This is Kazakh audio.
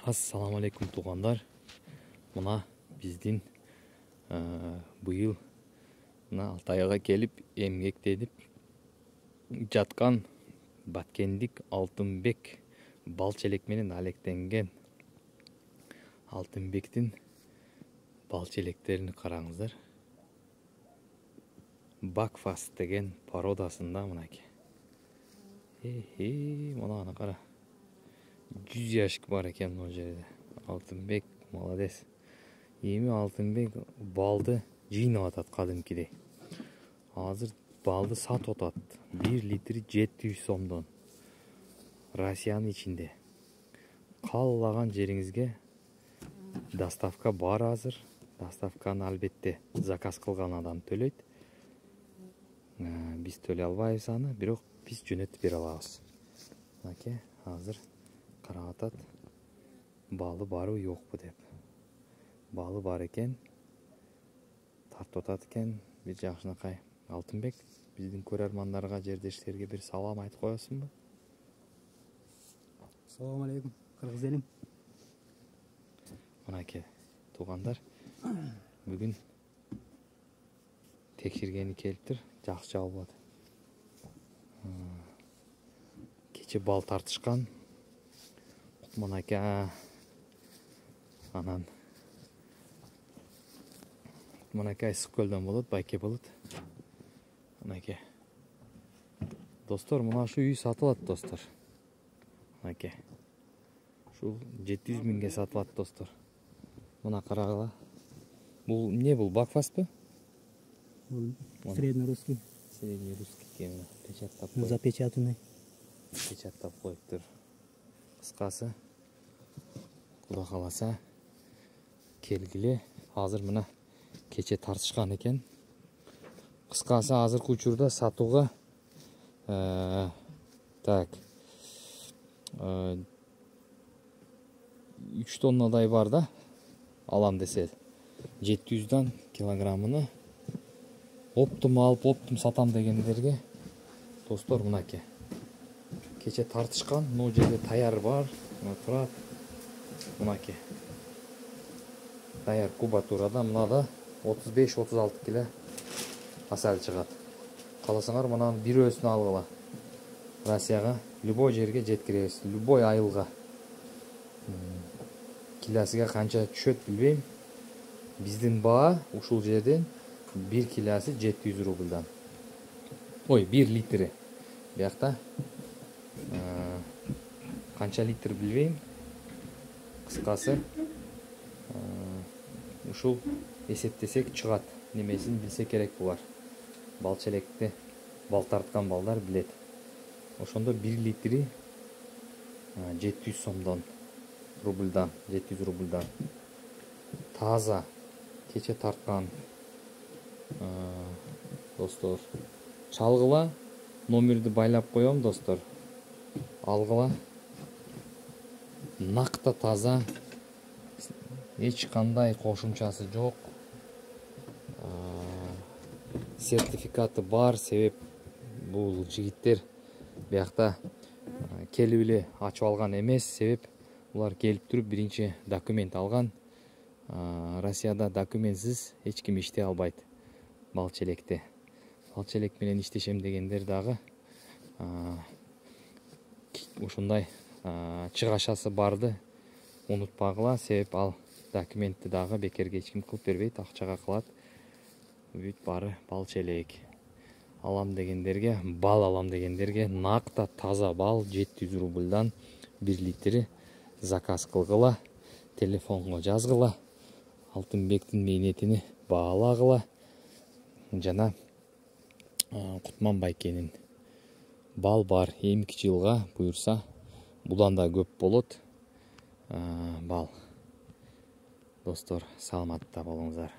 Assalamu alaikum туғандар. Мына биздин быйыл Алтайга келип эмгектенип жаткан Баткендик Алтынбек бал челек менен алектенген Алтынбектин бал челектерин караңыздар. Бакфаст деген породасында мынакей. Мына кара. 100 яшык бар экен бұл жерде. Алтынбек молодец. Эми Алтынбек балды жыйнап атат кадимкидей. Азыр балды сатып атат. 1 литри 700 сомдон. Россиянын ичинде. Каалаган жериңизге доставка бар азыр. Доставканы албетте заказ кылган адам төлөйт. Биз төлөй албайбыз аны, бирок биз жөнөтүп бере алабыз. Мынакей, азыр карап атат. Балы барбы жокпу деп. Балы бар экен. Тартып атат экен. Бир жакшынакай. Алтынбек, биздин көрөрмандарга, жердештерге бир салам айтып коесуңбу? Assalamu alaikum, кыргыз элим. Мынакей, туугандар, бүгүн текшергени келиптир, жакшы жабылбады. Кече бал тартышкан. Мынакей, анан мынакей Ысык көлдөн болот, Байке болот. Мынакей. Достор, мына ушу үй сатылат, достор. Мынакей. Ушул 700 миңге сатылат, достор. Мына карагыла. Бул эмне бул? Бакфастпы? Среднерусский. Среднерусский кем печаттап коюп. Запечатанный. Печаттап коюптур. Кыскасы, Кудай кааласа келгиле. Азыр мына кече тартышкан экен. Кыскасы, азыркы учурда сатууга 3 тоннадай бар да. Алам десе 700дан килограммыны оптум алып, оптум сатам дегендерге, достор, мынакей. Кече тартышкан, но жерде таяр бар, турат. Мынакей. Таяр кубатурада, мынада 35-36 кило асал чыгат. Каласаңар, мынаны бирөөсүн алгыла. Россияга любой жерге жеткиребиз, любой айылга. Килосига канча түшөт билбейм. Биздин баа ушул жерден 1 килосы 700 рубльдан. Ой, 1 литри. Биякта канча литр билбейм. Кыскасы, ушул эсептесек чыгат. Немесин билсе керек булар. Бал челекти бал тарткан балдар билет. Ошондо 1 литри 700 сомдон, рубльдан, 700 рубльдан. Таза кече тарткан. Достор, чалгыла, номерди байлап коем, достор. Алгыла. Накта таза. Эч кандай кошумчасы жок. Сертификаты бар, себеп бул жигиттер биякта келип эле ачып алган эмес, себеп булар келип туруп биринчи документ алган. Россияда документсиз эч ким иштей албайт бал челекти. Бал челек менен иштешем дегендер дагы ушундай чыгашасы барды унутпагыла, себеп ал документти дагы бекерге эч ким кылып бербейт, акчага кылат. Бүт бары бал челек. Алам дегендерге, бал алам дегендерге накта таза бал 700 рубльдан 1 литри заказ кылгыла, телефонго жазгыла, Алтынбектин мээнетини баалагыла. Жана Кутман Байкенин бал бар, эмки жылга буюрса, будан да көп болот бал. Достор, саламатта болуңуздар.